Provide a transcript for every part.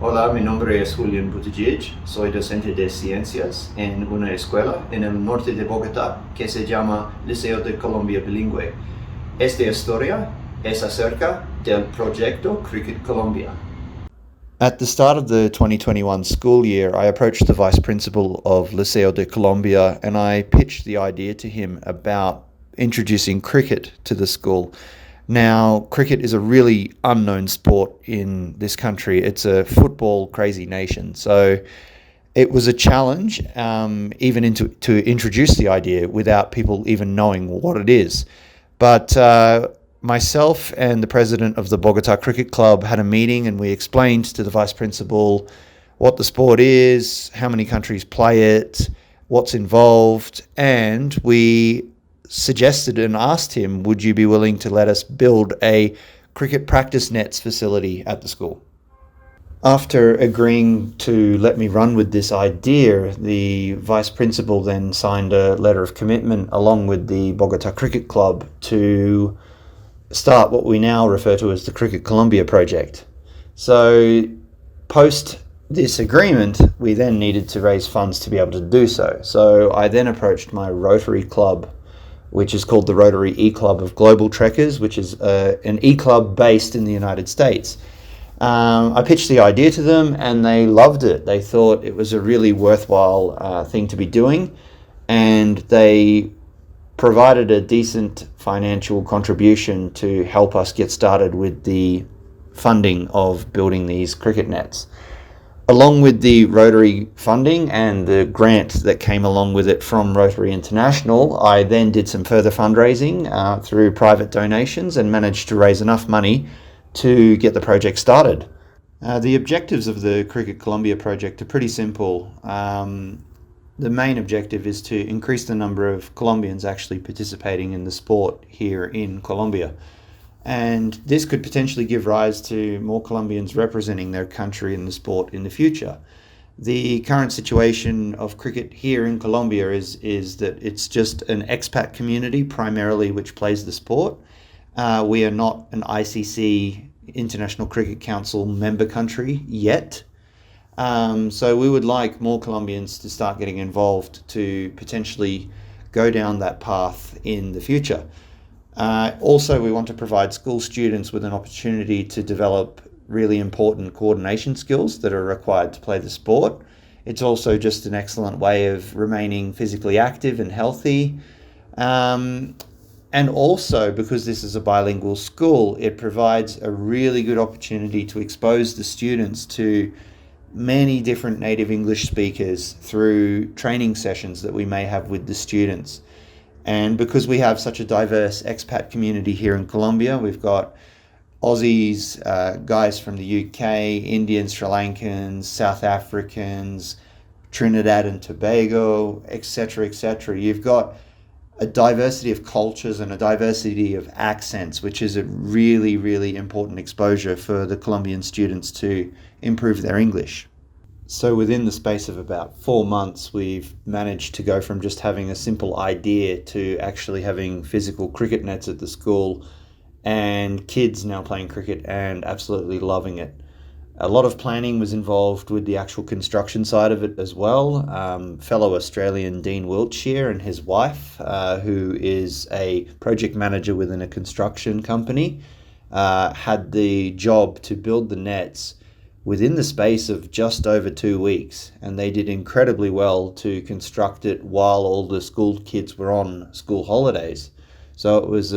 Hola, mi nombre es Julián Buttigieg, soy docente de ciencias en una escuela en el norte de Bogotá que se llama Liceo de Colombia Bilingüe. Esta historia es acerca del proyecto Cricket Colombia. At the start of the 2021 school year, I approached the vice principal of Liceo de Colombia and I pitched the idea to him about introducing cricket to the school. Now, cricket is a really unknown sport in this country. It's a football crazy nation. So it was a challenge even to introduce the idea without people even knowing what it is. But myself and the president of the Bogota Cricket Club had a meeting and we explained to the vice principal what the sport is, how many countries play it, what's involved, and we suggested and asked him, would you be willing to let us build a cricket practice nets facility at the school? After agreeing to let me run with this idea, the vice principal then signed a letter of commitment along with the Bogota Cricket Club to start what we now refer to as the Cricket Colombia project. So post this agreement, we then needed to raise funds to be able to do so. So I then approached my Rotary Club, which is called the Rotary E-Club of Global Trekkers, which is an E-Club based in the United States. I pitched the idea to them and they loved it. They thought it was a really worthwhile thing to be doing, and they provided a decent financial contribution to help us get started with the funding of building these cricket nets. Along with the Rotary funding and the grant that came along with it from Rotary International, I then did some further fundraising through private donations and managed to raise enough money to get the project started. The objectives of the Cricket Colombia project are pretty simple. The main objective is to increase the number of Colombians actually participating in the sport here in Colombia. And this could potentially give rise to more Colombians representing their country in the sport in the future. The current situation of cricket here in Colombia is that it's just an expat community primarily which plays the sport. We are not an ICC, International Cricket Council member country yet. So we would like more Colombians to start getting involved to potentially go down that path in the future. Also, we want to provide school students with an opportunity to develop really important coordination skills that are required to play the sport. It's also just an excellent way of remaining physically active and healthy. And also, because this is a bilingual school, it provides a really good opportunity to expose the students to many different native English speakers through training sessions that we may have with the students. And because we have such a diverse expat community here in Colombia, we've got Aussies, guys from the UK, Indians, Sri Lankans, South Africans, Trinidad and Tobago, etc., etc. You've got a diversity of cultures and a diversity of accents, which is a really, really important exposure for the Colombian students to improve their English. So within the space of about 4 months, we've managed to go from just having a simple idea to actually having physical cricket nets at the school and kids now playing cricket and absolutely loving it. A lot of planning was involved with the actual construction side of it as well. Fellow Australian Dean Wiltshire and his wife, who is a project manager within a construction company, had the job to build the nets within the space of just over 2 weeks, and they did incredibly well to construct it while all the school kids were on school holidays. So it was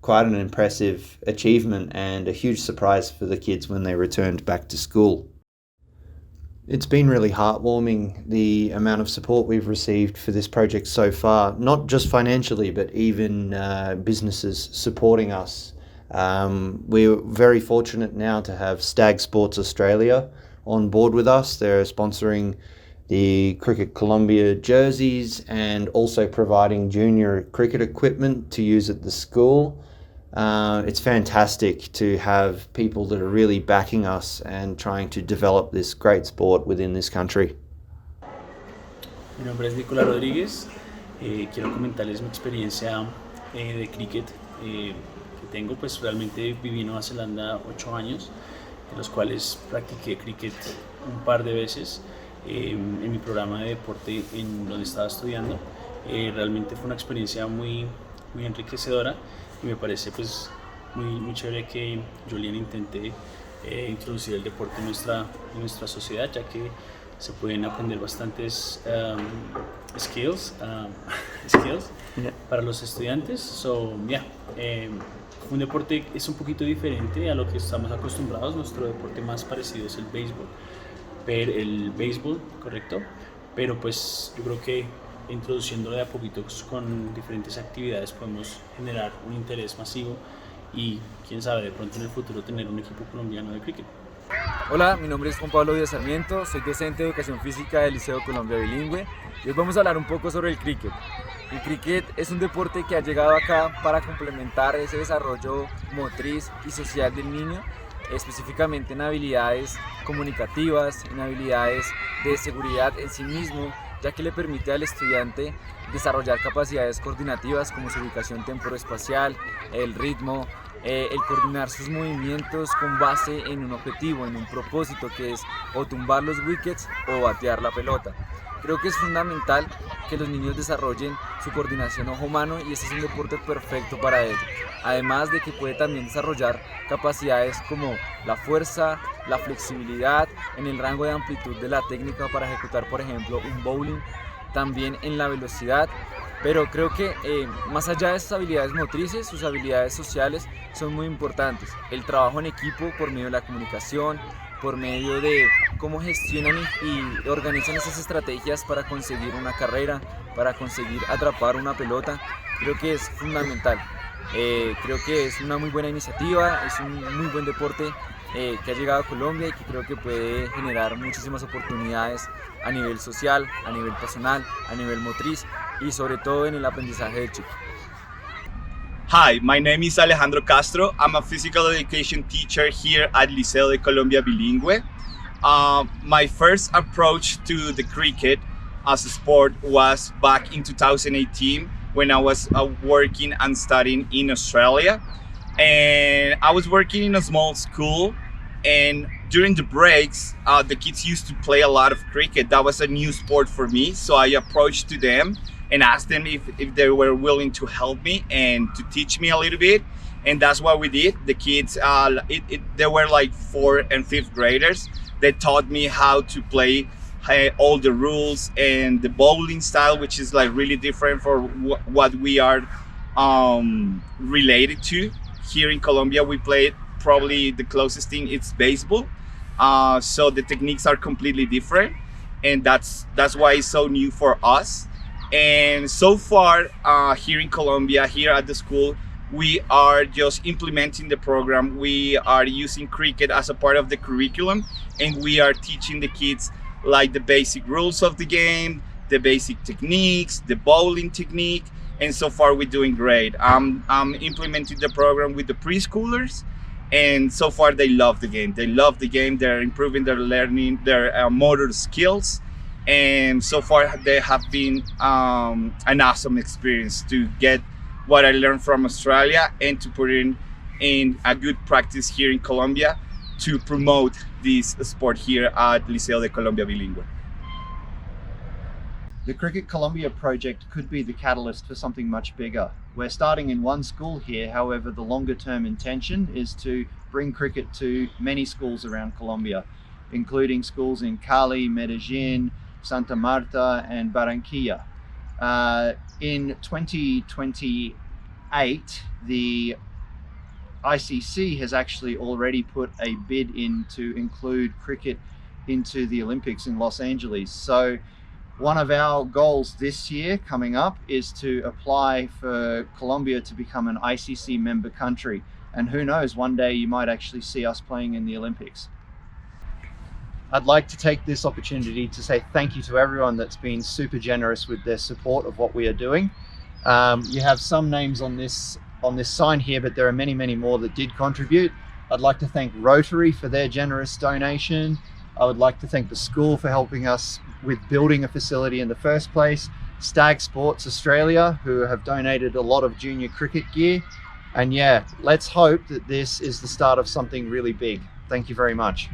quite an impressive achievement and a huge surprise for the kids when they returned back to school. It's been really heartwarming, the amount of support we've received for this project so far, not just financially, but even businesses supporting us. We're very fortunate now to have Stag Sports Australia on board with us. They're sponsoring the Cricket Colombia jerseys and also providing junior cricket equipment to use at the school. It's fantastic to have people that are really backing us and trying to develop this great sport within this country. Mi nombre es Nicolás Rodríguez. Quiero comentarles mi experiencia de cricket que tengo. Pues realmente viví en Nueva Zelanda 8 años de los cuales practiqué cricket un par de veces en mi programa de deporte en donde estaba estudiando. Realmente fue una experiencia muy enriquecedora y me parece pues muy chévere que Julian intente introducir el deporte en nuestra sociedad, ya que se pueden aprender bastantes skills para los estudiantes. Un deporte es un poquito diferente a lo que estamos acostumbrados. Nuestro deporte más parecido es el béisbol, correcto, pero pues yo creo que introduciéndolo de a poquitos con diferentes actividades podemos generar un interés masivo y quién sabe, de pronto en el futuro tener un equipo colombiano de cricket. Hola, mi nombre es Juan Pablo Díaz Sarmiento, soy docente de Educación Física del Liceo Colombia Bilingüe y hoy vamos a hablar un poco sobre el cricket. El cricket es un deporte que ha llegado acá para complementar ese desarrollo motriz y social del niño, específicamente en habilidades comunicativas, en habilidades de seguridad en sí mismo, ya que le permite al estudiante desarrollar capacidades coordinativas como su ubicación temporoespacial, el ritmo, el coordinar sus movimientos con base en un objetivo, en un propósito, que es o tumbar los wickets o batear la pelota. Creo que es fundamental que los niños desarrollen su coordinación ojo-mano y este es un deporte perfecto para ello. Además de que puede también desarrollar capacidades como la fuerza, la flexibilidad, en el rango de amplitud de la técnica para ejecutar, por ejemplo, un bowling, también en la velocidad. Pero creo que más allá de sus habilidades motrices, sus habilidades sociales son muy importantes. El trabajo en equipo por medio de la comunicación, por medio de cómo gestionan y organizan esas estrategias para conseguir una carrera, para conseguir atrapar una pelota, creo que es fundamental. Creo que es una muy buena iniciativa, es un muy buen deporte que ha llegado a Colombia y que creo que puede generar muchísimas oportunidades a nivel social, a nivel personal, a nivel motriz y sobre todo en el aprendizaje del chico. Hi, my name is Alejandro Castro. I'm a physical education teacher here at Liceo de Colombia Bilingüe. My first approach to the cricket as a sport was back in 2018 when I was working and studying in Australia. And I was working in a small school, and during the breaks, the kids used to play a lot of cricket. That was a new sport for me, so I approached to them and asked them if they were willing to help me and to teach me a little bit. And that's what we did. The kids, they were like 4th and 5th graders. They taught me how to play all the rules and the bowling style, which is like really different for what we are related to. Here in Colombia, we play probably the closest thing, it's baseball. So the techniques are completely different. And that's why it's so new for us. And so far here in Colombia, here at the school, we are just implementing the program. We are using cricket as a part of the curriculum, and we are teaching the kids like the basic rules of the game, the basic techniques, the bowling technique, and so far we're doing great. I'm implementing the program with the preschoolers, and so far they love the game. They love the game. They're improving their learning, their motor skills. And so far they have been an awesome experience to get what I learned from Australia and to put in a good practice here in Colombia to promote this sport here at Liceo de Colombia Bilingüe. The Cricket Colombia project could be the catalyst for something much bigger. We're starting in one school here, however, the longer term intention is to bring cricket to many schools around Colombia, including schools in Cali, Medellin, Santa Marta, and Barranquilla. In 2028, the ICC has actually already put a bid in to include cricket into the Olympics in Los Angeles. So one of our goals this year coming up is to apply for Colombia to become an ICC member country. And who knows, one day you might actually see us playing in the Olympics. I'd like to take this opportunity to say thank you to everyone that's been super generous with their support of what we are doing. You have some names on this sign here, but there are many, many more that did contribute. I'd like to thank Rotary for their generous donation. I would like to thank the school for helping us with building a facility in the first place, Stag Sports Australia, who have donated a lot of junior cricket gear. And yeah, let's hope that this is the start of something really big. Thank you very much.